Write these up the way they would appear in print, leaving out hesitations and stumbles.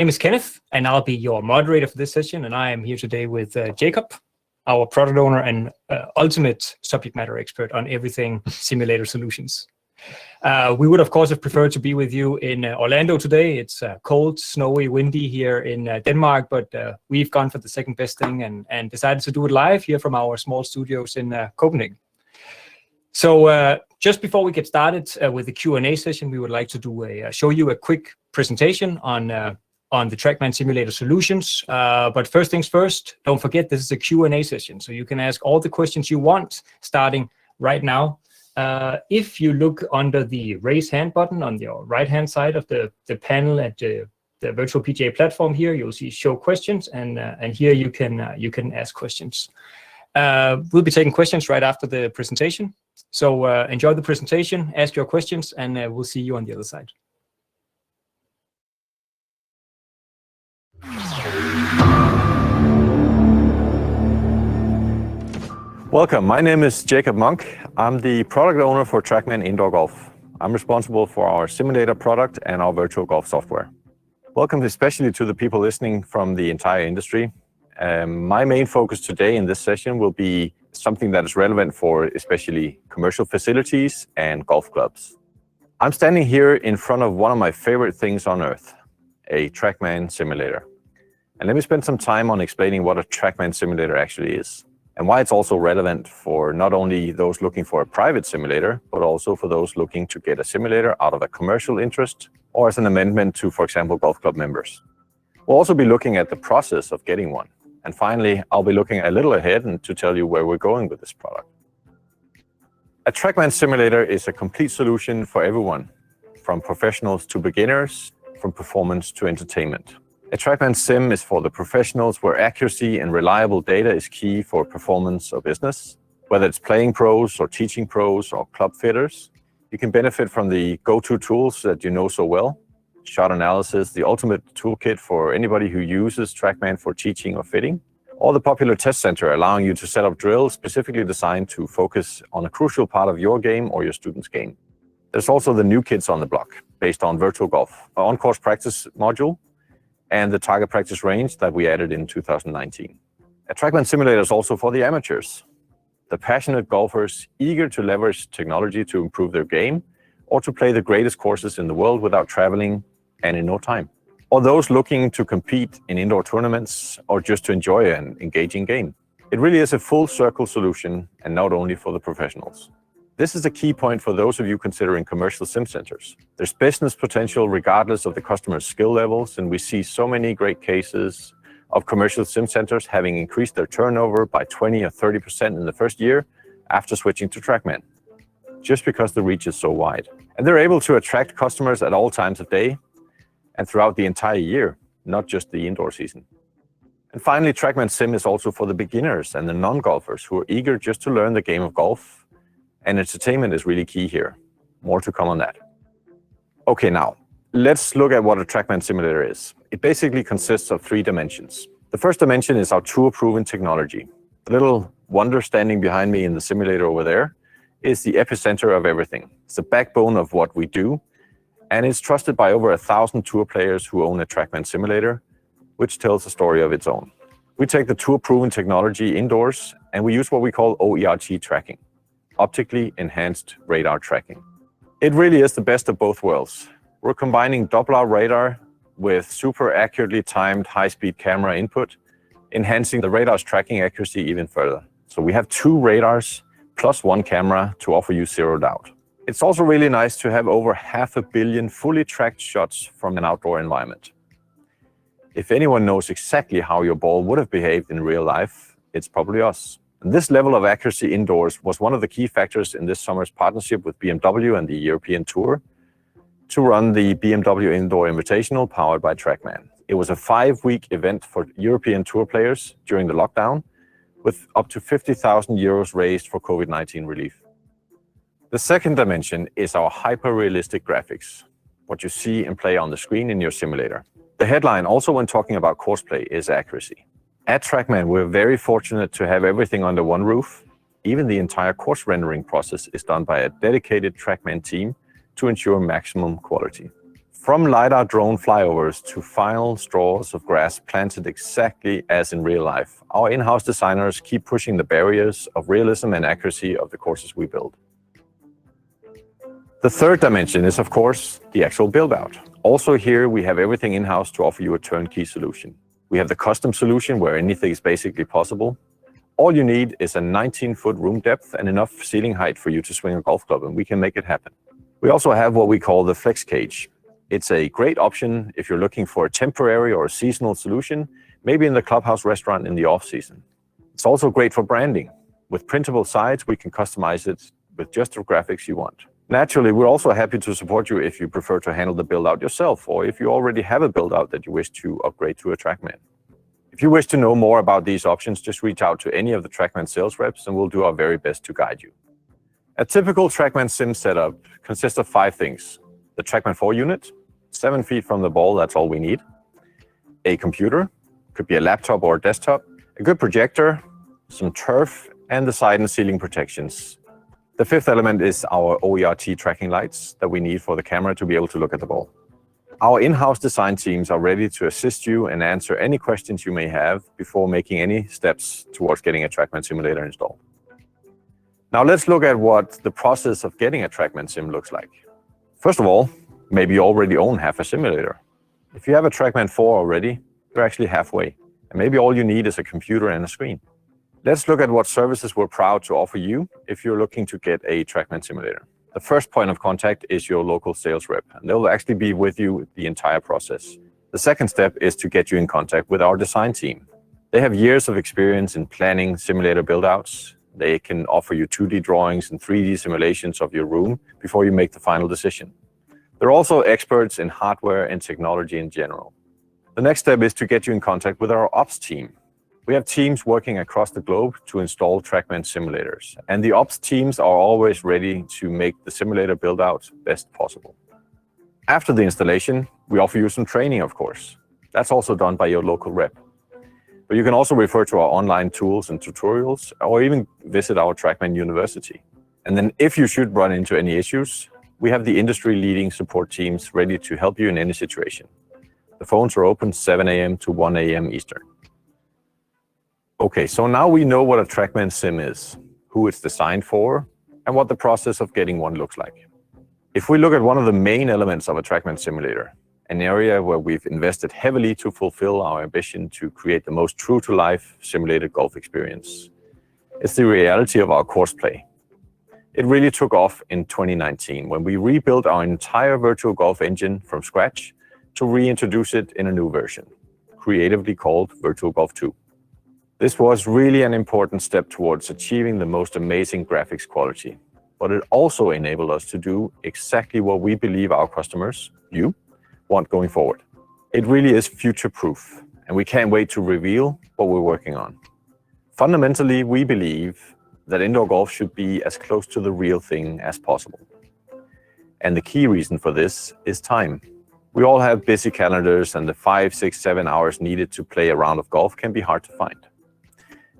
My name is Kenneth, and I'll be your moderator for this session. And I am here today with Jacob, our product owner and ultimate subject matter expert on everything simulator solutions. We would, of course, have preferred to be with you in Orlando today. It's cold, snowy, windy here in Denmark, but we've gone for the second best thing and decided to do it live here from our small studios in Copenhagen. So just before we get started with the Q&A session, we would like to show you a quick presentation on the TrackMan simulator solutions. But first things first, don't forget this is a Q&A session, so you can ask all the questions you want starting right now. If you look under the raise hand button on your right-hand side of the panel at the virtual PGA platform here, you'll see show questions, and here you can ask questions. We'll be taking questions right after the presentation. So enjoy the presentation, ask your questions, and we'll see you on the other side. Welcome, my name is Jacob Monk. I'm the product owner for TrackMan Indoor Golf. I'm responsible for our simulator product and our virtual golf software. Welcome especially to the people listening from the entire industry. My main focus today in this session will be something that is relevant for especially commercial facilities and golf clubs. I'm standing here in front of one of my favorite things on earth, a TrackMan simulator. And let me spend some time on explaining what a TrackMan simulator actually is, and why it's also relevant for not only those looking for a private simulator, but also for those looking to get a simulator out of a commercial interest or as an amendment to, for example, golf club members. We'll also be looking at the process of getting one. And finally, I'll be looking a little ahead and to tell you where we're going with this product. A TrackMan simulator is a complete solution for everyone, from professionals to beginners, from performance to entertainment. A TrackMan sim is for the professionals where accuracy and reliable data is key for performance or business. Whether it's playing pros or teaching pros or club fitters, you can benefit from the go-to tools that you know so well. Shot analysis, the ultimate toolkit for anybody who uses TrackMan for teaching or fitting, or the popular test center allowing you to set up drills specifically designed to focus on a crucial part of your game or your student's game. There's also the new kids on the block based on virtual golf, our on-course practice module, and the target practice range that we added in 2019. A TrackMan simulator is also for the amateurs, the passionate golfers eager to leverage technology to improve their game or to play the greatest courses in the world without traveling and in no time. Or those looking to compete in indoor tournaments or just to enjoy an engaging game. It really is a full circle solution and not only for the professionals. This is a key point for those of you considering commercial sim centers. There's business potential regardless of the customer's skill levels, and we see so many great cases of commercial sim centers having increased their turnover by 20 or 30% in the first year after switching to TrackMan, just because the reach is so wide. And they're able to attract customers at all times of day and throughout the entire year, not just the indoor season. And finally, TrackMan Sim is also for the beginners and the non-golfers who are eager just to learn the game of golf, and entertainment is really key here. More to come on that. Okay, now, let's look at what a TrackMan simulator is. It basically consists of 3 dimensions. The first dimension is our tour-proven technology. The little wonder standing behind me in the simulator over there is the epicenter of everything. It's the backbone of what we do, and it's trusted by over 1,000 tour players who own a TrackMan simulator, which tells a story of its own. We take the tour-proven technology indoors, and we use what we call OERT tracking, optically enhanced radar tracking. It really is the best of both worlds. We're combining Doppler radar with super accurately timed high-speed camera input, enhancing the radar's tracking accuracy even further. So we have 2 radars plus 1 camera to offer you zero doubt. It's also really nice to have over 500 million fully tracked shots from an outdoor environment. If anyone knows exactly how your ball would have behaved in real life, it's probably us. And this level of accuracy indoors was one of the key factors in this summer's partnership with BMW and the European Tour to run the BMW Indoor Invitational powered by TrackMan. It was a 5-week event for European Tour players during the lockdown, with up to 50,000 euros raised for COVID-19 relief. The second dimension is our hyper-realistic graphics, what you see and play on the screen in your simulator. The headline, also when talking about course play, is accuracy. At TrackMan, we're very fortunate to have everything under one roof. Even the entire course rendering process is done by a dedicated TrackMan team to ensure maximum quality. From LiDAR drone flyovers to final straws of grass planted exactly as in real life, our in-house designers keep pushing the barriers of realism and accuracy of the courses we build. The third dimension is, of course, the actual build-out. Also here, we have everything in-house to offer you a turnkey solution. We have the custom solution where anything is basically possible. All you need is a 19-foot room depth and enough ceiling height for you to swing a golf club, and we can make it happen. We also have what we call the flex cage. It's a great option if you're looking for a temporary or a seasonal solution, maybe in the clubhouse restaurant in the off-season. It's also great for branding. With printable sides, we can customize it with just the graphics you want. Naturally, we're also happy to support you if you prefer to handle the build-out yourself, or if you already have a build-out that you wish to upgrade to a TrackMan. If you wish to know more about these options, just reach out to any of the TrackMan sales reps and we'll do our very best to guide you. A typical TrackMan sim setup consists of 5 things. The TrackMan 4 unit, 7 feet from the ball, that's all we need. A computer, could be a laptop or a desktop, a good projector, some turf, and the side and ceiling protections. The 5th element is our OERT tracking lights that we need for the camera to be able to look at the ball. Our in-house design teams are ready to assist you and answer any questions you may have before making any steps towards getting a TrackMan simulator installed. Now let's look at what the process of getting a TrackMan sim looks like. First of all, maybe you already own half a simulator. If you have a TrackMan 4 already, you're actually halfway, and maybe all you need is a computer and a screen. Let's look at what services we're proud to offer you if you're looking to get a TrackMan simulator. The first point of contact is your local sales rep, and they'll actually be with you the entire process. The second step is to get you in contact with our design team. They have years of experience in planning simulator build-outs. They can offer you 2D drawings and 3D simulations of your room before you make the final decision. They're also experts in hardware and technology in general. The next step is to get you in contact with our ops team. We have teams working across the globe to install TrackMan simulators, and the ops teams are always ready to make the simulator build-out best possible. After the installation, we offer you some training, of course. That's also done by your local rep. But you can also refer to our online tools and tutorials, or even visit our TrackMan University. And then if you should run into any issues, we have the industry-leading support teams ready to help you in any situation. The phones are open 7 a.m. to 1 a.m. Eastern. Okay, so now we know what a TrackMan sim is, who it's designed for, and what the process of getting one looks like. If we look at one of the main elements of a TrackMan simulator, an area where we've invested heavily to fulfill our ambition to create the most true-to-life simulated golf experience, it's the reality of our course play. It really took off in 2019 when we rebuilt our entire virtual golf engine from scratch to reintroduce it in a new version, creatively called Virtual Golf 2. This was really an important step towards achieving the most amazing graphics quality, but it also enabled us to do exactly what we believe our customers, you, want going forward. It really is future-proof, and we can't wait to reveal what we're working on. Fundamentally, we believe that indoor golf should be as close to the real thing as possible. And the key reason for this is time. We all have busy calendars, and the 5, 6, 7 hours needed to play a round of golf can be hard to find.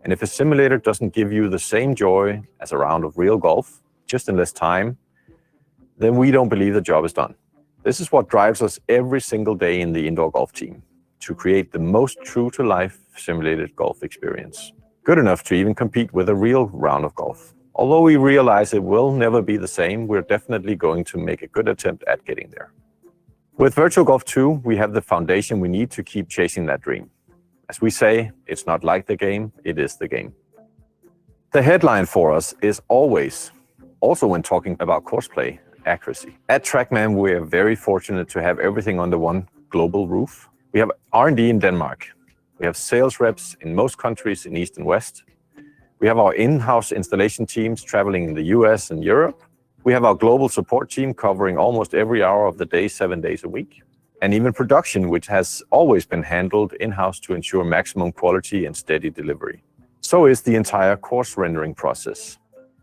And if a simulator doesn't give you the same joy as a round of real golf, just in less time, then we don't believe the job is done. This is what drives us every single day in the indoor golf team, to create the most true-to-life simulated golf experience. Good enough to even compete with a real round of golf. Although we realize it will never be the same, we're definitely going to make a good attempt at getting there. With Virtual Golf 2, we have the foundation we need to keep chasing that dream. As we say, it's not like the game, it is the game. The headline for us is always, also when talking about course play, accuracy. At TrackMan, we are very fortunate to have everything under one global roof. We have R&D in Denmark. We have sales reps in most countries in East and West. We have our in-house installation teams traveling in the US and Europe. We have our global support team covering almost every hour of the day, 7 days a week. And even production, which has always been handled in-house to ensure maximum quality and steady delivery. So is the entire course rendering process.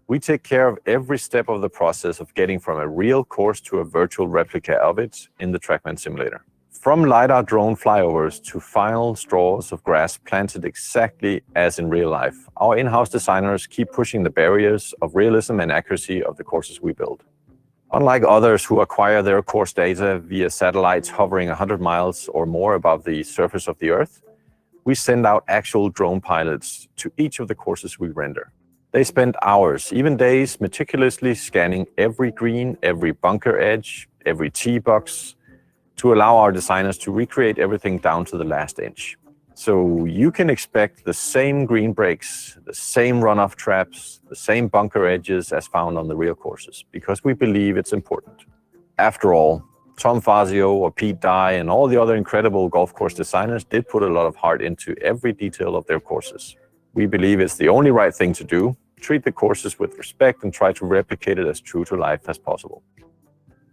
We take care of every step of the process of getting from a real course to a virtual replica of it in the TrackMan simulator. From LiDAR drone flyovers to final straws of grass planted exactly as in real life, our in-house designers keep pushing the barriers of realism and accuracy of the courses we build. Unlike others who acquire their course data via satellites hovering 100 miles or more above the surface of the Earth, we send out actual drone pilots to each of the courses we render. They spend hours, even days, meticulously scanning every green, every bunker edge, every tee box, to allow our designers to recreate everything down to the last inch. So you can expect the same green breaks, the same runoff traps, the same bunker edges as found on the real courses, because we believe it's important. After all, Tom Fazio or Pete Dye and all the other incredible golf course designers did put a lot of heart into every detail of their courses. We believe it's the only right thing to do: treat the courses with respect and try to replicate it as true to life as possible.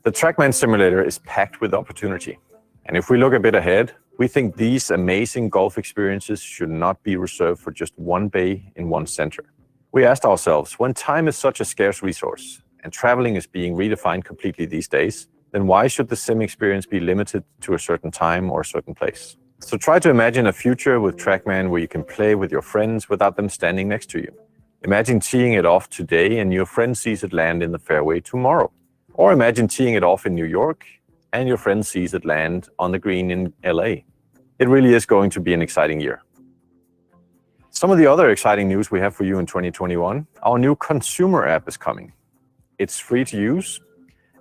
The TrackMan simulator is packed with opportunity. And if we look a bit ahead, we think these amazing golf experiences should not be reserved for just one bay in one center. We asked ourselves, when time is such a scarce resource and traveling is being redefined completely these days, then why should the sim experience be limited to a certain time or a certain place? So try to imagine a future with TrackMan where you can play with your friends without them standing next to you. Imagine teeing it off today and your friend sees it land in the fairway tomorrow. Or imagine teeing it off in New York and your friend sees it land on the green in LA. It really is going to be an exciting year. Some of the other exciting news we have for you in 2021, our new consumer app is coming. It's free to use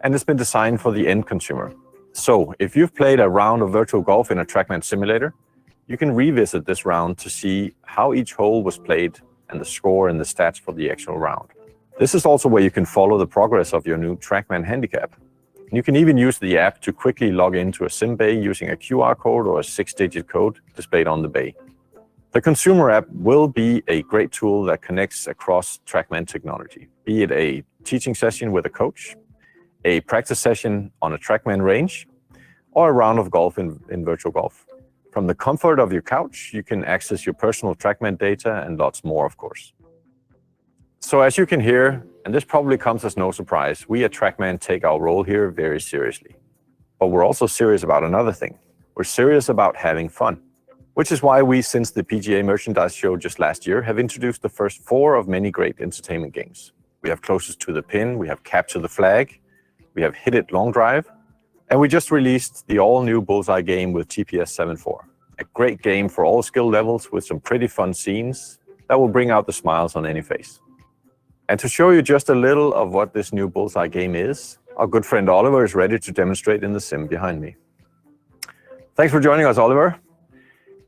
and it's been designed for the end consumer. So if you've played a round of virtual golf in a TrackMan simulator, you can revisit this round to see how each hole was played and the score and the stats for the actual round. This is also where you can follow the progress of your new TrackMan handicap. You can even use the app to quickly log into a sim bay using a QR code or a 6-digit code displayed on the bay. The consumer app will be a great tool that connects across TrackMan technology, be it a teaching session with a coach, a practice session on a TrackMan range, or a round of golf in virtual golf. From the comfort of your couch, you can access your personal TrackMan data and lots more, of course. So as you can hear, and this probably comes as no surprise, we at TrackMan take our role here very seriously. But we're also serious about another thing. We're serious about having fun, which is why we, since the PGA merchandise show just last year, have introduced the first 4 of many great entertainment games. We have Closest to the Pin, we have Capture the Flag, we have Hit It Long Drive, and we just released the all-new Bullseye game with TPS 7.4. A great game for all skill levels with some pretty fun scenes that will bring out the smiles on any face. And to show you just a little of what this new Bullseye game is, our good friend Oliver is ready to demonstrate in the sim behind me. Thanks for joining us, Oliver.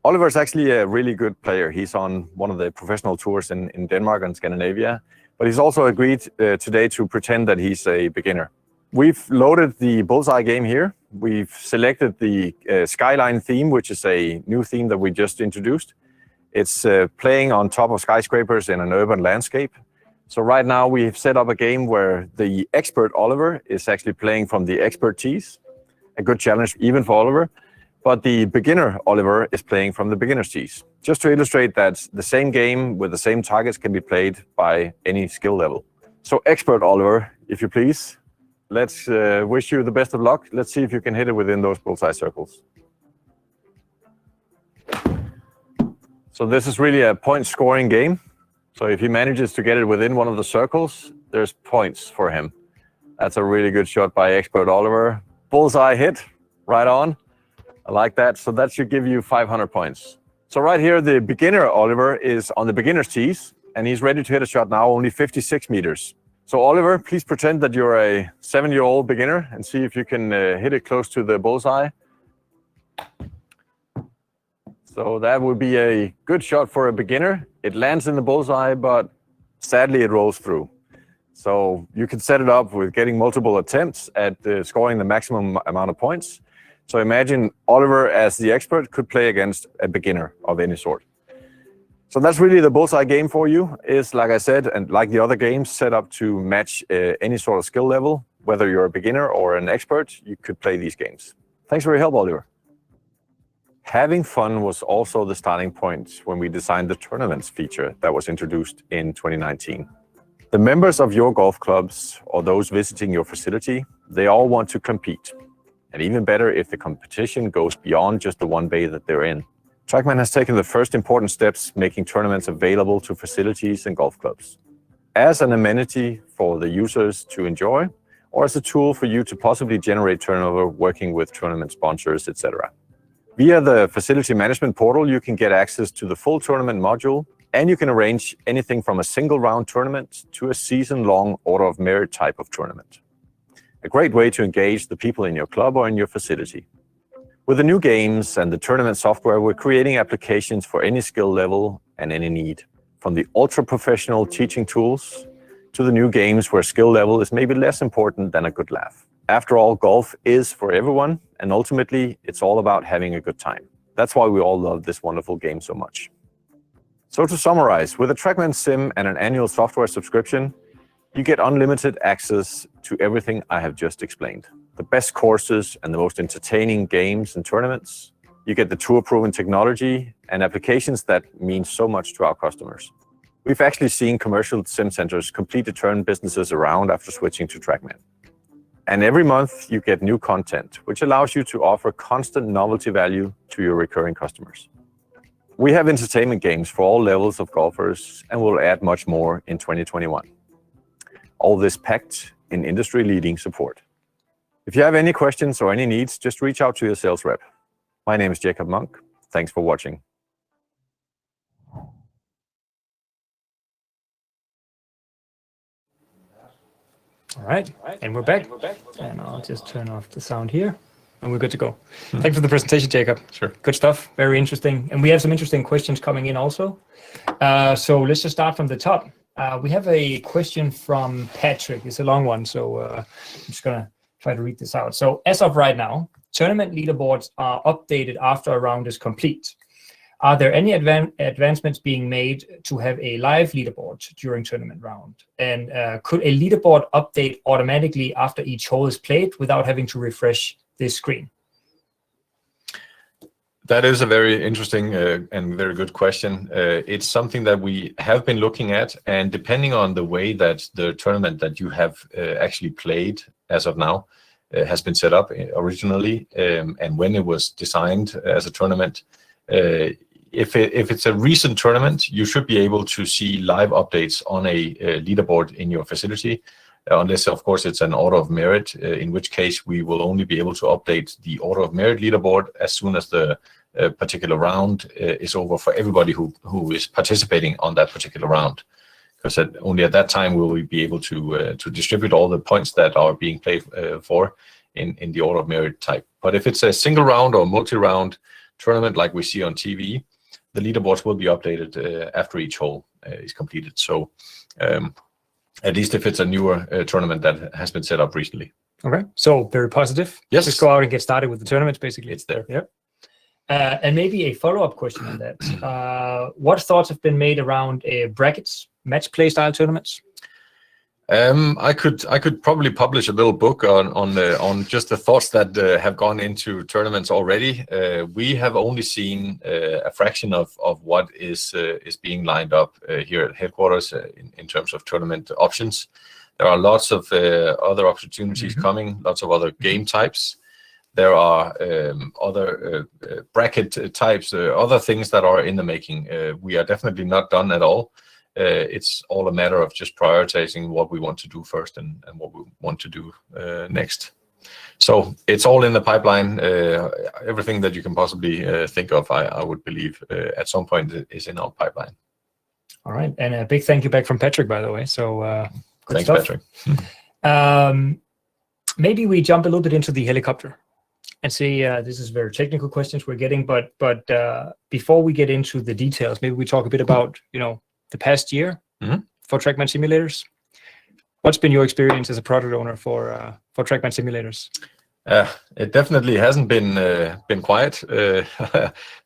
Oliver is actually a really good player. He's on one of the professional tours in Denmark and Scandinavia, but he's also agreed today to pretend that he's a beginner. We've loaded the Bullseye game here. We've selected the Skyline theme, which is a new theme that we just introduced. It's playing on top of skyscrapers in an urban landscape. So right now we've set up a game where the expert Oliver is actually playing from the expert tees. A good challenge even for Oliver. But the beginner Oliver is playing from the beginner's tees. Just to illustrate that the same game with the same targets can be played by any skill level. So expert Oliver, if you please, let's wish you the best of luck. Let's see if you can hit it within those bullseye circles. So this is really a point scoring game. So if he manages to get it within one of the circles, there's points for him. That's a really good shot by expert Oliver. Bullseye hit, right on. I like that. So that should give you 500 points. So right here, the beginner Oliver is on the beginner's tees, and he's ready to hit a shot now, only 56 meters. So Oliver, please pretend that you're a 7-year-old beginner and see if you can hit it close to the bullseye. So that would be a good shot for a beginner. It lands in the bullseye, but sadly it rolls through. So you can set it up with getting multiple attempts at scoring the maximum amount of points. So imagine Oliver as the expert could play against a beginner of any sort. So that's really the Bullseye game for you. Is, like I said, and like the other games, set up to match any sort of skill level. Whether you're a beginner or an expert, you could play these games. Thanks for your help, Oliver. Having fun was also the starting point when we designed the tournaments feature that was introduced in 2019. The members of your golf clubs or those visiting your facility, they all want to compete. And even better if the competition goes beyond just the one bay that they're in. TrackMan has taken the first important steps making tournaments available to facilities and golf clubs. As an amenity for the users to enjoy, or as a tool for you to possibly generate turnover working with tournament sponsors, etc. Via the facility management portal, you can get access to the full tournament module, and you can arrange anything from a single round tournament to a season-long order of merit type of tournament. A great way to engage the people in your club or in your facility. With the new games and the tournament software, we're creating applications for any skill level and any need. From the ultra-professional teaching tools to the new games where skill level is maybe less important than a good laugh. After all, golf is for everyone, and ultimately, it's all about having a good time. That's why we all love this wonderful game so much. So to summarize, with a TrackMan Sim and an annual software subscription, you get unlimited access to everything I have just explained. The best courses and the most entertaining games and tournaments. You get the tour-proven technology and applications that mean so much to our customers. We've actually seen commercial sim centers completely turn businesses around after switching to TrackMan. And every month you get new content, which allows you to offer constant novelty value to your recurring customers. We have entertainment games for all levels of golfers, and we'll add much more in 2021. All this packed in industry-leading support. If you have any questions or any needs, just reach out to your sales rep. My name is Jacob Monk. Thanks for watching. All right, and we're back. And I'll just turn off the sound here, and we're good to go. Thanks for the presentation, Jacob. Sure. Good stuff, very interesting. And we have some interesting questions coming in also. So let's just start from the top. We have a question from Patrick. It's a long one, so I'm just gonna try to read this out. So as of right now, tournament leaderboards are updated after a round is complete. Are there any advancements being made to have a live leaderboard during tournament round? And could a leaderboard update automatically after each hole is played without having to refresh this screen? That is a very interesting and very good question. It's something that we have been looking at, and depending on the way that the tournament that you have actually played as of now has been set up originally, and when it was designed as a tournament, if it's a recent tournament, you should be able to see live updates on a leaderboard in your facility, unless of course it's an order of merit, in which case we will only be able to update the order of merit leaderboard as soon as the particular round is over for everybody who is participating on that particular round. Because only at that time will we be able to distribute all the points that are being played for in the order of merit type. But if it's a single round or multi-round tournament like we see on TV, the leaderboards will be updated after each hole is completed. So at least if it's a newer tournament that has been set up recently. Okay, so very positive. Yes. Just go out and get started with the tournaments, basically. It's there. Yep. And maybe a follow-up question on that. What thoughts have been made around brackets, match play style tournaments? I could probably publish a little book on just the thoughts that have gone into tournaments already. We have only seen a fraction of what is being lined up here at headquarters in terms of tournament options. There are lots of other opportunities coming, lots of other game types. There are other bracket types, other things that are in the making. We are definitely not done at all. It's all a matter of just prioritizing what we want to do first and what we want to do next. So it's all in the pipeline. Everything that you can possibly think of, I would believe, at some point is in our pipeline. All right, and a big thank you back from Patrick, by the way. So good Thanks, stuff. Patrick. Maybe we jump a little bit into the helicopter and see. This is very technical questions we're getting, but before we get into the details, maybe we talk a bit about the past year for TrackMan simulators. What's been your experience as a product owner for TrackMan simulators? It definitely hasn't been quiet.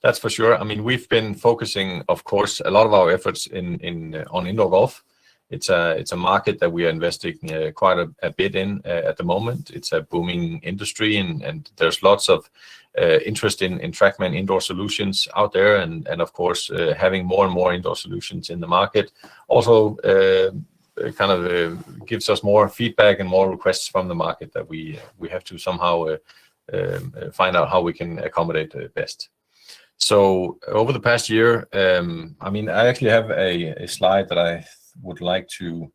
That's for sure. I mean, we've been focusing, of course, a lot of our efforts on indoor golf. It's a market that we are investing quite a bit in at the moment. It's a booming industry, and there's lots of interest in TrackMan indoor solutions out there, and of course having more and more indoor solutions in the market also kind of gives us more feedback and more requests from the market that we have to somehow find out how we can accommodate best. So over the past year, I mean, I actually have a slide that I would like to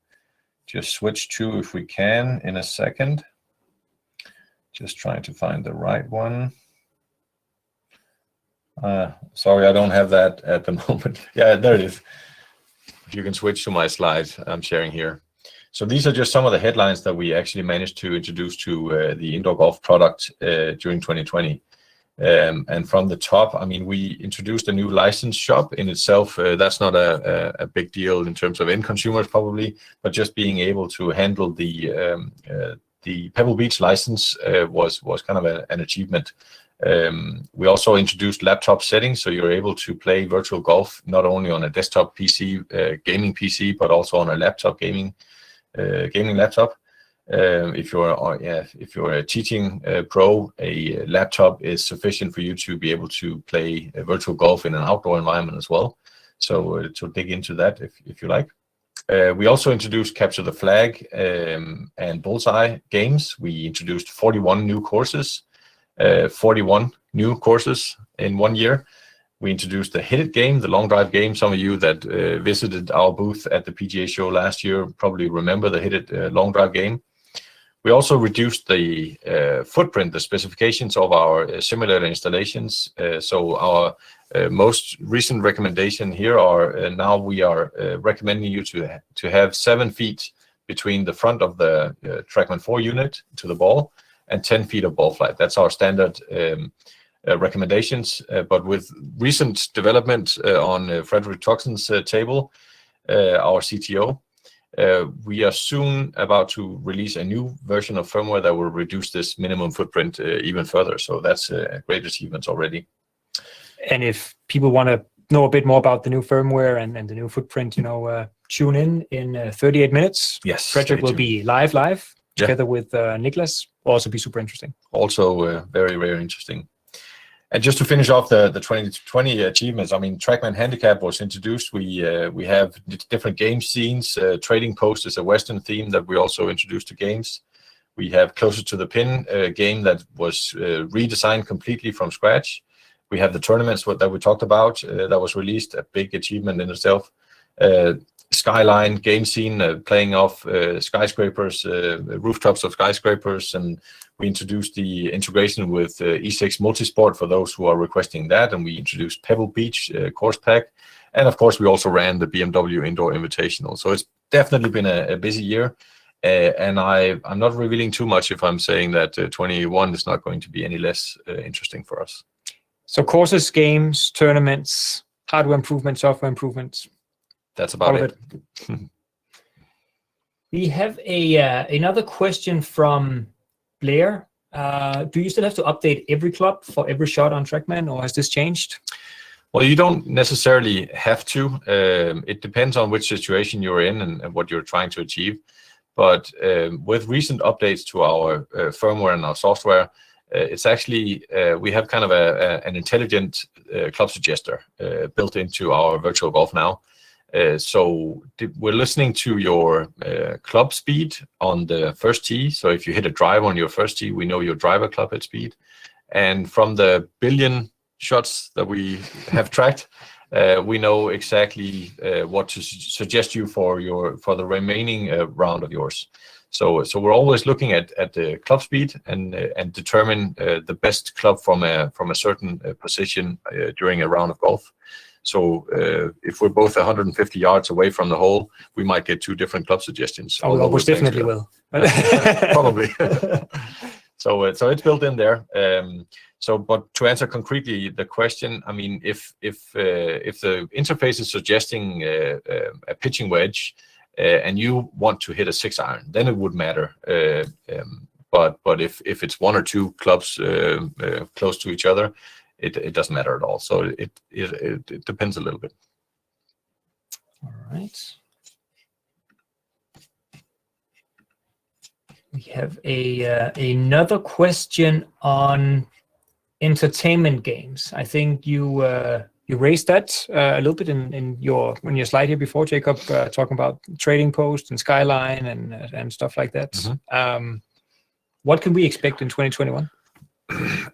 just switch to if we can in a second. Just trying to find the right one. Sorry, I don't have that at the moment. Yeah, there it is. If you can switch to my slides I'm sharing here. So these are just some of the headlines that we actually managed to introduce to the indoor golf product during 2020. And from the top, I mean, we introduced a new license shop in itself. That's not a big deal in terms of end consumers probably, but just being able to handle the Pebble Beach license was kind of an achievement. We also introduced laptop settings, so you're able to play virtual golf not only on a desktop PC, gaming PC, but also on a laptop gaming laptop. If you're a teaching pro, a laptop is sufficient for you to be able to play virtual golf in an outdoor environment as well. So to dig into that if you like. We also introduced Capture the Flag and Bullseye games. We introduced 41 new courses. 41 new courses in 1 year. We introduced the Hit It game, the long drive game. Some of you that visited our booth at the PGA show last year probably remember the Hit It long drive game. We also reduced the footprint, the specifications of our simulator installations. So our most recent recommendation here are now we are recommending you to have 7 feet between the front of the TrackMan 4 unit to the ball and 10 feet of ball flight. That's our standard recommendations. But with recent development on Frederick Toxin's table, our CTO, we are soon about to release a new version of firmware that will reduce this minimum footprint even further. So that's a great achievement already. And if people want to know a bit more about the new firmware and the new footprint, tune in 38 minutes. Yes, Frederick will be live together with Niklas. Will also be super interesting. Also very, very interesting. And just to finish off the 2020 achievements, I mean, TrackMan Handicap was introduced. We have different game scenes. Trading Post is a Western theme that we also introduced to games. We have Closer to the Pin, a game that was redesigned completely from scratch. We have the tournaments that we talked about that was released, a big achievement in itself. Skyline game scene, playing off skyscrapers, rooftops of skyscrapers, and we introduced the integration with E6 Multisport for those who are requesting that, and we introduced Pebble Beach course pack, and of course we also ran the BMW Indoor Invitational. So it's definitely been a busy year, and I'm not revealing too much if I'm saying that 21 is not going to be any less interesting for us. So courses, games, tournaments, hardware improvements, software improvements. That's about it. We have another question from Blair. Do you still have to update every club for every shot on TrackMan, or has this changed? Well, you don't necessarily have to. It depends on which situation you're in and what you're trying to achieve. But with recent updates to our firmware and our software, it's actually, we have kind of an intelligent club suggester built into our virtual golf now. So we're listening to your club speed on the first tee. So if you hit a drive on your first tee, we know your driver club head speed. And from the billion shots that we have tracked, we know exactly what to suggest you for the remaining round of yours. So we're always looking at the club speed and determine the best club from a certain position during a round of golf. So if we're both 150 yards away from the hole, we might get 2 different club suggestions. Oh, we definitely will. Probably. So it's built in there. But to answer concretely the question, I mean, if the interface is suggesting a pitching wedge and you want to hit a 6-iron, then it would matter. But if it's 1 or 2 clubs close to each other, it doesn't matter at all. So it depends a little bit. All right. We have another question on entertainment games. I think you raised that a little bit in your slide here before, Jacob, talking about Trading Post and Skyline and stuff like that. Mm-hmm. What can we expect in 2021?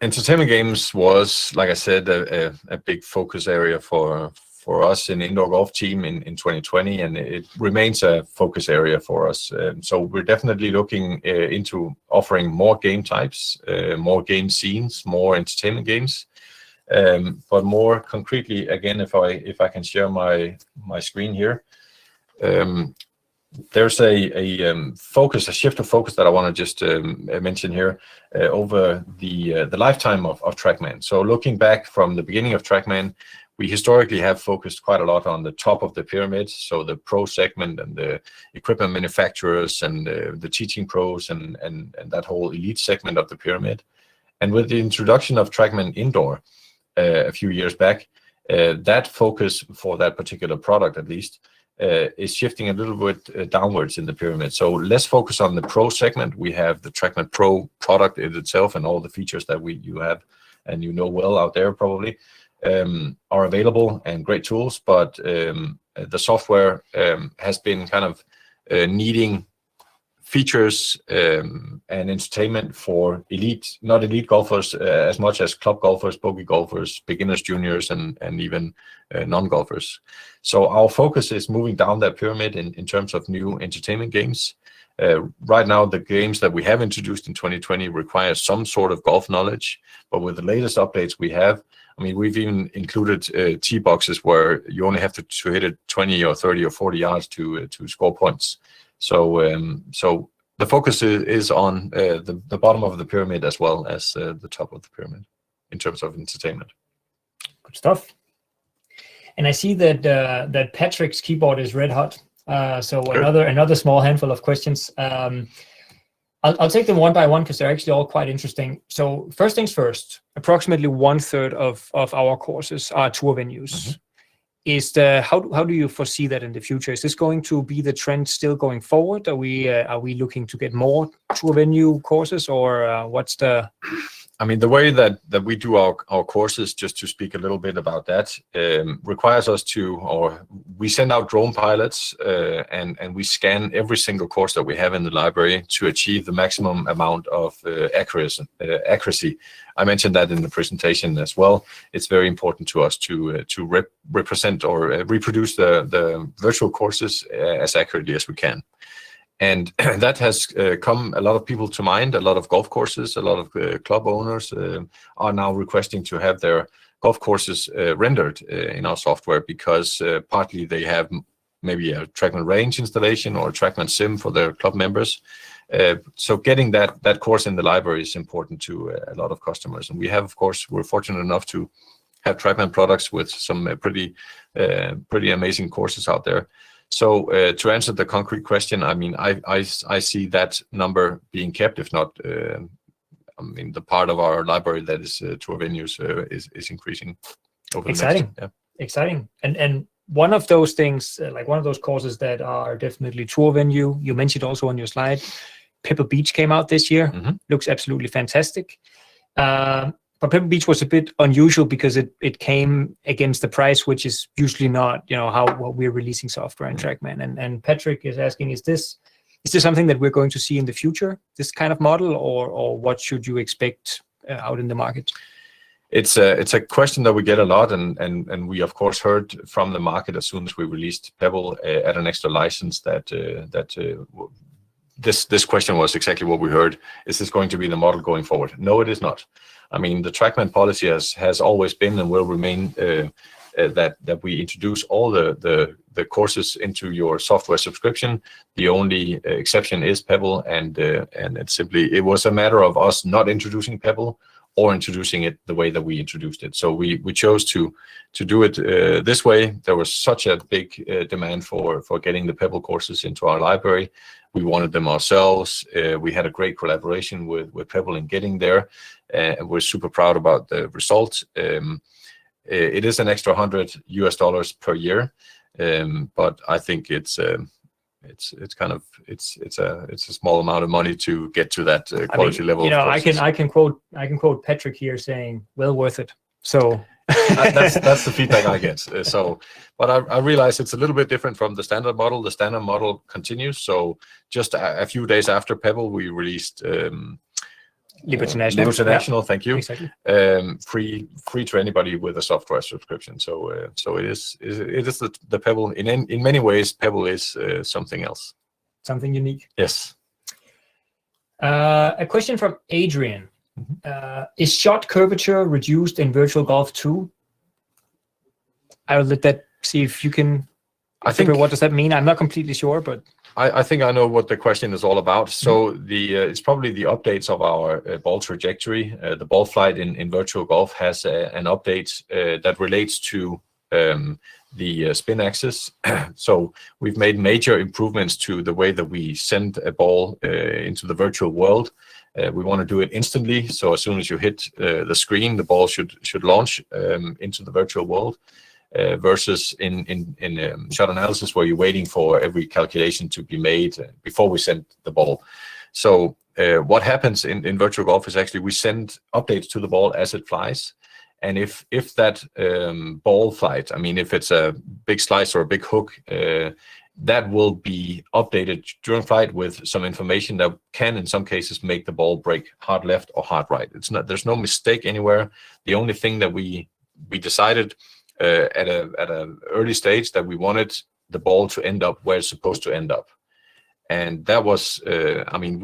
Entertainment games was, like I said, a big focus area for for us in indoor golf team in 2020, and it remains a focus area for us. So we're definitely looking into offering more game types, more game scenes, more entertainment games. But more concretely, again, if I can share my screen here, there's a shift of focus that I want to just mention here over the lifetime of TrackMan. So looking back from the beginning of TrackMan, we historically have focused quite a lot on the top of the pyramid, so the pro segment and the equipment manufacturers and the teaching pros and that whole elite segment of the pyramid. And with the introduction of TrackMan Indoor a few years back, that focus for that particular product at least is shifting a little bit downwards in the pyramid. So less focus on the pro segment. We have the TrackMan Pro product in itself and all the features that you have and well out there probably are available and great tools, but the software has been kind of needing features and entertainment for not elite golfers as much as club golfers, bogey golfers, beginners, juniors, and even non-golfers. So our focus is moving down that pyramid in terms of new entertainment games. Right now, the games that we have introduced in 2020 require some sort of golf knowledge, but with the latest updates we have, I mean, we've even included tee boxes where you only have to hit it 20 or 30 or 40 yards to score points. So the focus is on the bottom of the pyramid as well as the top of the pyramid in terms of entertainment. Good stuff. And I see that that Patrick's keyboard is red hot. So sure. Another small handful of questions. I'll take them one by one because they're actually all quite interesting. So first things first, approximately 1/3 of our courses are tour venues. Mm-hmm. How do you foresee that in the future? Is this going to be the trend still going forward? Are we looking to get more tour venue courses, or what's the? I mean, the way that we do our courses, just to speak a little bit about that, requires us we send out drone pilots and we scan every single course that we have in the library to achieve the maximum amount of accuracy. I mentioned that in the presentation as well. It's very important to us to represent or reproduce the virtual courses as accurately as we can. And that has come a lot of people to mind. A lot of golf courses, a lot of club owners are now requesting to have their golf courses rendered in our software because partly they have maybe a TrackMan Range installation or a TrackMan Sim for their club members. So getting that course in the library is important to a lot of customers. And we have, of course, we're fortunate enough to have TrackMan products with some pretty amazing courses out there. So to answer the concrete question, I mean, I see that number being kept, if not, I mean, the part of our library that is tour venues is increasing over the next. Yeah. Exciting. And one of those things, like one of those courses that are definitely tour venue, you mentioned also on your slide, Pebble Beach came out this year. Mm-hmm. Looks absolutely fantastic. But Pebble Beach was a bit unusual because it came against the price, which is usually not, what we're releasing software in TrackMan. And Patrick is asking, is this something that we're going to see in the future, this kind of model, or what should you expect out in the market? It's a question that we get a lot, and we of course heard from the market as soon as we released Pebble at an extra license that this question was exactly what we heard. Is this going to be the model going forward? No, it is not. I mean, the TrackMan policy has always been and will remain that we introduce all the courses into your software subscription. The only exception is Pebble, and it was a matter of us not introducing Pebble or introducing it the way that we introduced it. So we chose to do it this way. There was such a big demand for getting the Pebble courses into our library. We wanted them ourselves. We had a great collaboration with Pebble in getting there. And we're super proud about the results. It is an extra $100 per year, but I think it's a small amount of money to get to that quality level. I can quote Patrick here saying, "Well worth it." So that's the feedback I get. But I realize it's a little bit different from the standard model. The standard model continues. So just a few days after Pebble, we released Liberty Thank you. Exactly. Free to anybody with a software subscription. So it is the Pebble. In many ways, Pebble is something else. Something unique. Yes. A question from Adrian. Is shot curvature reduced in virtual golf too? I'll let that see if you can. I think, what does that mean? I'm not completely sure, but I think I know what the question is all about. So it's probably the updates of our ball trajectory. The ball flight in virtual golf has an update that relates to the spin axis. So we've made major improvements to the way that we send a ball into the virtual world. We want to do it instantly. So as soon as you hit the screen, the ball should launch into the virtual world. Versus in shot analysis, where you're waiting for every calculation to be made before we send the ball. So what happens in virtual golf is actually we send updates to the ball as it flies. And if that ball flight, I mean, if it's a big slice or a big hook, that will be updated during flight with some information that can, in some cases, make the ball break hard left or hard right. There's no mistake anywhere. The only thing that we decided at an early stage that we wanted the ball to end up where it's supposed to end up, and that was I mean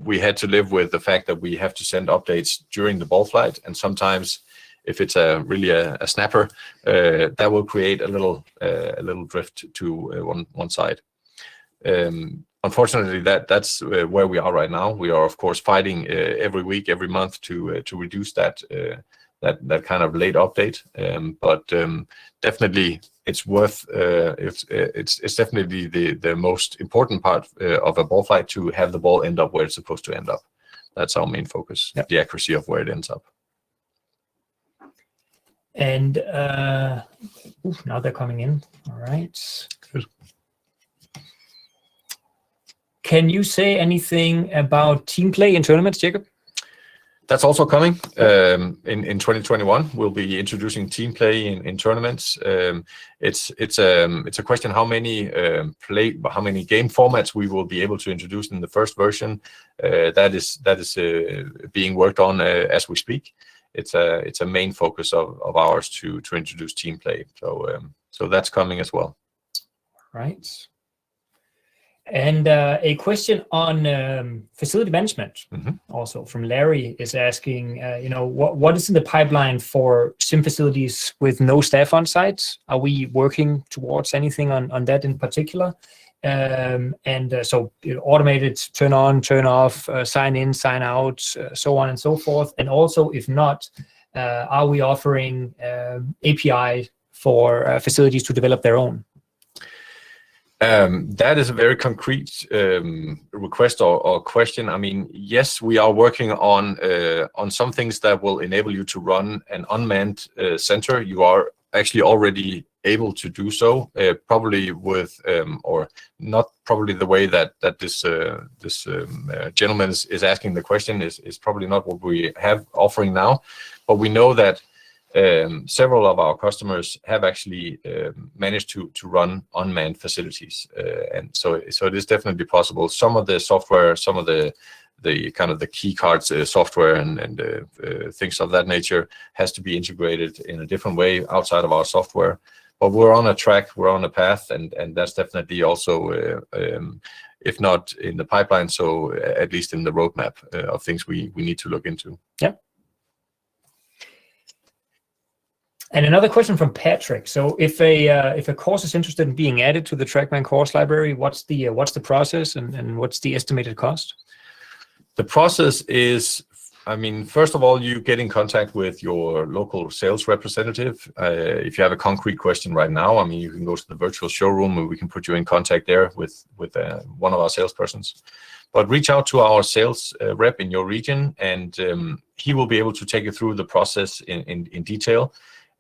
we had to live with the fact that we have to send updates during the ball flight, and sometimes if it's really a snapper, that will create a little drift to one side. Unfortunately, that's where we are right now. We are of course fighting every week, every month to reduce that kind of late update, but definitely it's worth. It's definitely the most important part of a ball flight, to have the ball end up where it's supposed to end up. That's our main focus. Yep. The accuracy of where it ends up. And now they're coming in. All right. Good. Can you say anything about team play in tournaments, Jacob? That's also coming in 2021. We'll be introducing team play in tournaments. It's a question how many game formats we will be able to introduce in the first version. That is being worked on as we speak. It's a main focus of ours to introduce team play. So that's coming as well. Right. And a question on facility management, also from Larry, is asking, what is in the pipeline for sim facilities with no staff on site? Are we working towards anything on that in particular? So automated turn on, turn off, sign in, sign out, so on and so forth. And also, if not, are we offering API for facilities to develop their own? That is a very concrete request or question. I mean, yes, we are working on some things that will enable you to run an unmanned center. You are actually already able to do so, probably with or not probably the way that this gentleman is asking the question is probably not what we have offering now, but we know that several of our customers have actually managed to run unmanned facilities, and so it is definitely possible. Some of the software, some of the kind of the key cards software and things of that nature has to be integrated in a different way outside of our software. But we're on a track, we're on a path, and that's definitely also, if not in the pipeline, so at least in the roadmap of things we need to look into. Yeah. And another question from Patrick. So if a course is interested in being added to the TrackMan course library, what's the process and what's the estimated cost? The process is, I mean, first of all, you get in contact with your local sales representative. If you have a concrete question right now, I mean, you can go to the virtual showroom and we can put you in contact there with one of our salespersons. But reach out to our sales rep in your region, and he will be able to take you through the process in detail.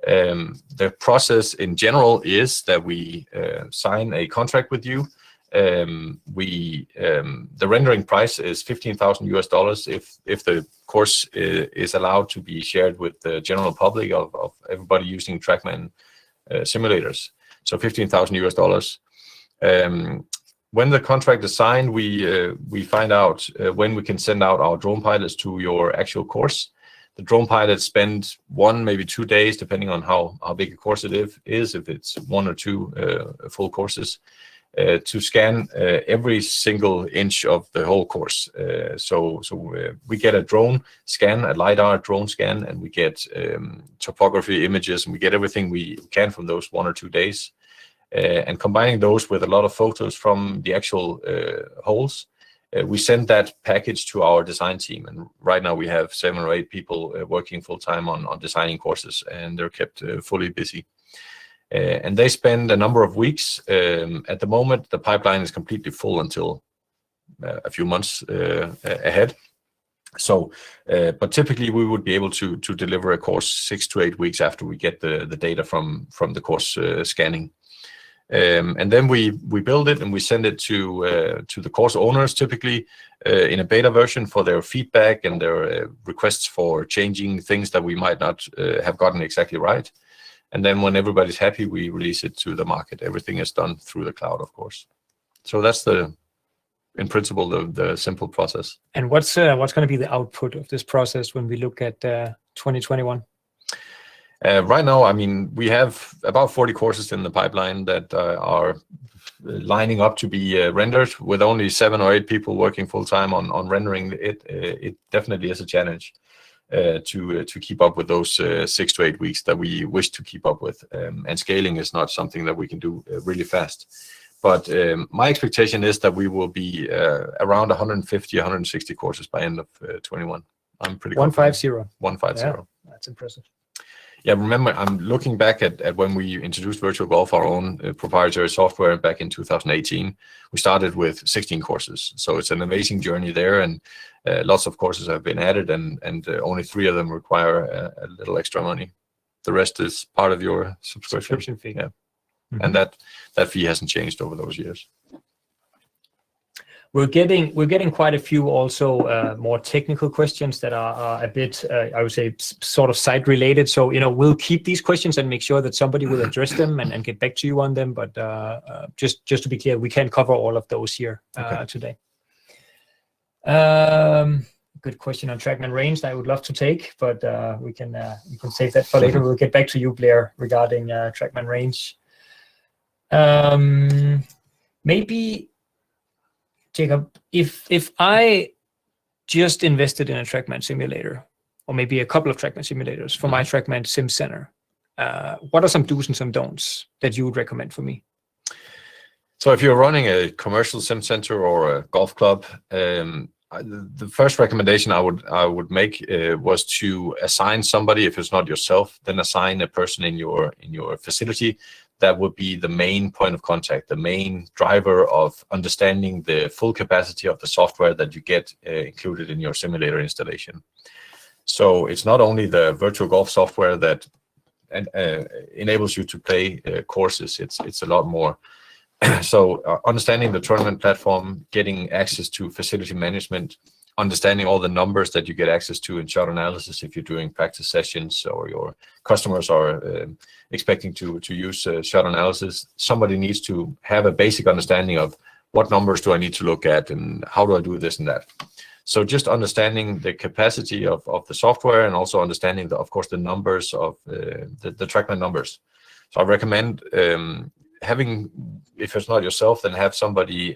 The process in general is that we sign a contract with you. The rendering price is $15,000 if the course is allowed to be shared with the general public of everybody using TrackMan simulators. So $15,000. when the contract is signed, we find out when we can send out our drone pilots to your actual course. The drone pilots spend 1, maybe 2 days, depending on how big a course it is, if it's 1 or 2 full courses, to scan every single inch of the whole course. So we get a drone scan, a LiDAR drone scan, and we get topography images, and we get everything we can from those 1 or 2 days. And combining those with a lot of photos from the actual holes, we send that package to our design team. And right now we have 7 or 8 people working full time on designing courses, and they're kept fully busy. And they spend a number of weeks. At the moment, the pipeline is completely full until a few months ahead. So, but typically we would be able to deliver a course 6 to 8 weeks after we get the data from the course scanning. And then we build it and we send it to the course owners, typically in a beta version, for their feedback and their requests for changing things that we might not have gotten exactly right. And then when everybody's happy, we release it to the market. Everything is done through the cloud, of course. So that's in principle, the simple process. And what's going to be the output of this process when we look at 2021? Right now, I mean, we have about 40 courses in the pipeline that are lining up to be rendered. With only 7 or 8 people working full time on rendering it, it definitely is a challenge to keep up with those 6 to 8 weeks that we wish to keep up with. And scaling is not something that we can do really fast. But my expectation is that we will be around 150, 160 courses by end of 21. I'm pretty confident. 150. 150. Yeah, that's impressive. Yeah, remember, I'm looking back at when we introduced Virtual Golf, our own proprietary software, back in 2018. We started with 16 courses. So it's an amazing journey there, and lots of courses have been added, and only 3 of them require a little extra money. The rest is part of your subscription fee. Yeah. Mm-hmm. And that fee hasn't changed over those years. We're getting quite a few also more technical questions that are a bit, I would say, sort of site related. So, we'll keep these questions and make sure that somebody will address them and get back to you on them. But just to be clear, we can't cover all of those here today. Good question on TrackMan range I would love to take, but we can save that for later. We'll get back to you, Blair, regarding TrackMan range. Maybe, Jacob, if I just invested in a TrackMan simulator, or maybe a couple of TrackMan simulators for my TrackMan Sim Center, what are some do's and some don'ts that you would recommend for me? So if you're running a commercial sim center or a golf club, the first recommendation I would make was to assign somebody. If it's not yourself, then assign a person in your facility that would be the main point of contact, the main driver of understanding the full capacity of the software that you get included in your simulator installation. So it's not only the virtual golf software that enables you to play courses, it's a lot more. So understanding the tournament platform, getting access to facility management, understanding all the numbers that you get access to in shot analysis if you're doing practice sessions or your customers are expecting to use shot analysis. Somebody needs to have a basic understanding of what numbers do I need to look at and how do I do this and that. So just understanding the capacity of the software, and also understanding, of course, the numbers of the TrackMan numbers. So I recommend having, if it's not yourself, then have somebody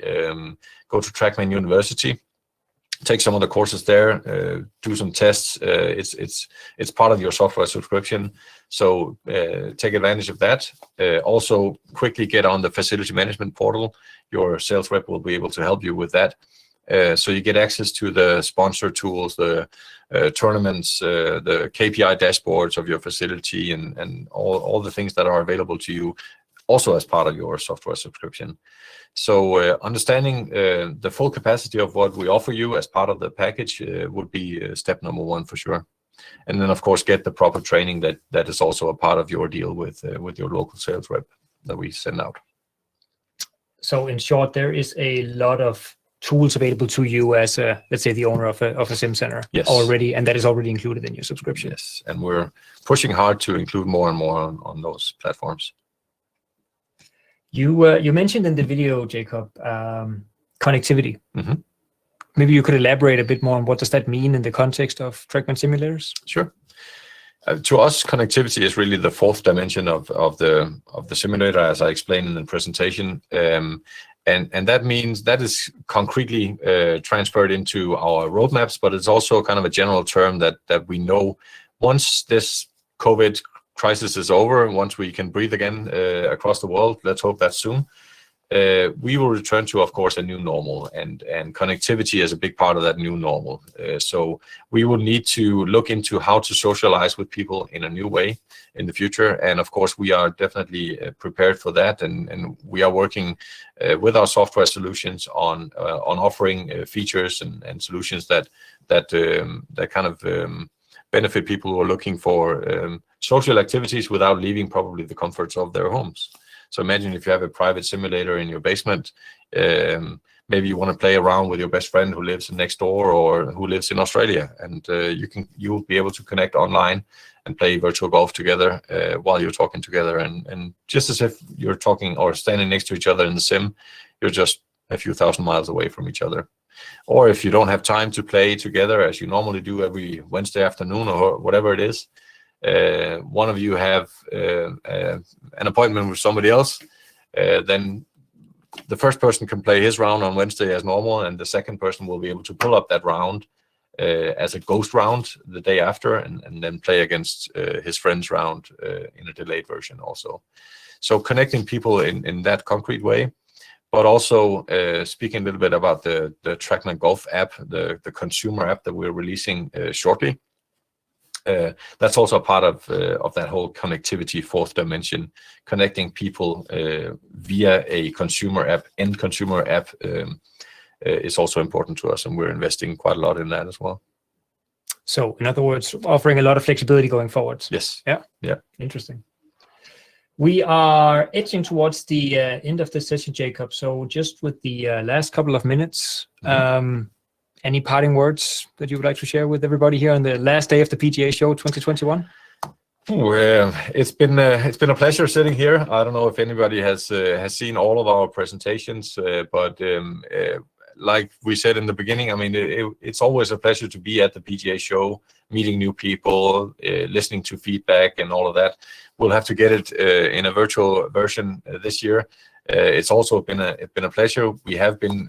go to TrackMan University, take some of the courses there, do some tests. It's part of your software subscription, so take advantage of that. Also, quickly get on the facility management portal. Your sales rep will be able to help you with that. So you get access to the sponsor tools, the tournaments, the KPI dashboards of your facility, and all the things that are available to you, also as part of your software subscription. So understanding the full capacity of what we offer you as part of the package would be step number 1 for sure. And then, of course, get the proper training that is also a part of your deal with your local sales rep that we send out. So in short, there is a lot of tools available to you as let's say, the owner of a sim center. Yes. Already, and that is already included in your subscription. Yes, and we're pushing hard to include more and more on those platforms. You mentioned in the video, Jacob, connectivity. Mhm. Maybe you could elaborate a bit more on what does that mean in the context of TrackMan simulators? Sure. To us, connectivity is really the fourth dimension of the simulator, as I explained in the presentation, and that means that is concretely transferred into our roadmaps, but it's also kind of a general term that we know once this COVID crisis is over, once we can breathe again across the world, let's hope that's soon. We will return to, of course, a new normal, and connectivity is a big part of that new normal. So we will need to look into how to socialize with people in a new way in the future. And of course, we are definitely prepared for that. And we are working with our software solutions on offering features and solutions that kind of benefit people who are looking for social activities without leaving probably the comforts of their homes. So imagine if you have a private simulator in your basement, maybe you want to play around with your best friend who lives next door or who lives in Australia, and you'll be able to connect online and play virtual golf together while you're talking together, and just as if you're talking or standing next to each other in the sim, you're just a few thousand miles away from each other. Or if you don't have time to play together as you normally do every Wednesday afternoon or whatever it is, one of you have an appointment with somebody else, then the first person can play his round on Wednesday as normal, and the second person will be able to pull up that round as a ghost round the day after, and then play against his friend's round in a delayed version also. So connecting people in that concrete way, but also speaking a little bit about the TrackMan Golf app, the consumer app that we're releasing shortly. That's also a part of that whole connectivity fourth dimension, connecting people via a consumer app. End consumer app is also important to us, and we're investing quite a lot in that as well. So, in other words, offering a lot of flexibility going forward. Yes. Yeah. Interesting. We are edging towards the end of this session, Jacob. So, just with the last couple of minutes. Any parting words that you would like to share with everybody here on the last day of the PGA Show 2021? Well, it's been a pleasure sitting here. I don't know if anybody has seen all of our presentations, but like we said in the beginning, I mean, it's always a pleasure to be at the PGA Show, meeting new people, listening to feedback, and all of that. We'll have to get it in a virtual version this year. It's also been a pleasure. We have been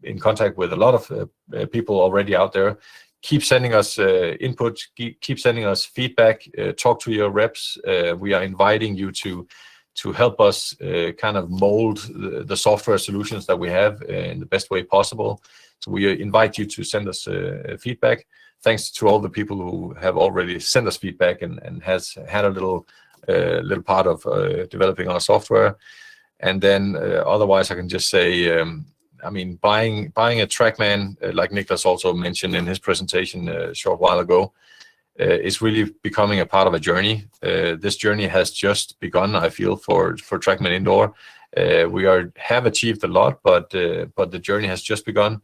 in contact with a lot of people already out there. Keep sending us input, keep sending us feedback, talk to your reps. We are inviting you to help us kind of mold the software solutions that we have in the best way possible. So we invite you to send us feedback. Thanks to all the people who have already sent us feedback and has had a little part of developing our software. And then otherwise I can just say, I mean, buying a TrackMan, like Niklas also mentioned in his presentation a short while ago, is really becoming a part of a journey. This journey has just begun, I feel, for TrackMan Indoor. We have achieved a lot, but the journey has just begun.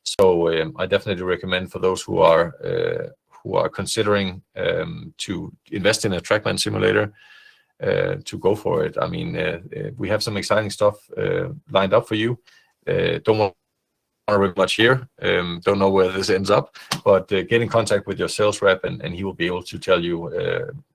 So I definitely recommend for those who are considering to invest in a TrackMan simulator, to go for it. I mean, we have some exciting stuff lined up for you. Don't want to read much here. Don't know where this ends up, but get in contact with your sales rep, and he will be able to tell you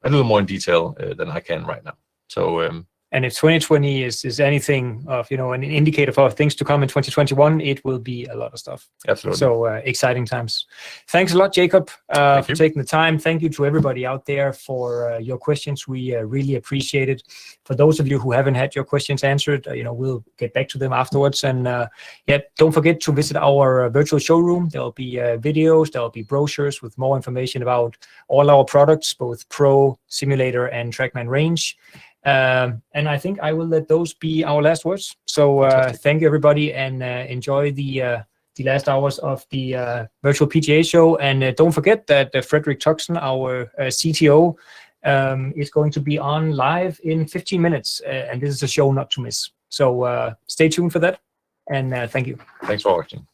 a little more in detail than I can right now. So and if 2020 is anything of an indicator for things to come in 2021, it will be a lot of stuff. Absolutely. So exciting times. Thanks a lot, Jacob, for taking the time. Thank you to everybody out there for your questions. We really appreciate it. For those of you who haven't had your questions answered, we'll get back to them afterwards. And don't forget to visit our virtual showroom. There'll be videos, there'll be brochures with more information about all our products, both Pro, Simulator, and TrackMan range. And I think I will let those be our last words. So thank you, everybody, and enjoy the last hours of the virtual PGA show. And don't forget that Frederick Tuxen, our CTO, is going to be on live in 15 minutes. And this is a show not to miss. So stay tuned for that. And thank you. Thanks for watching.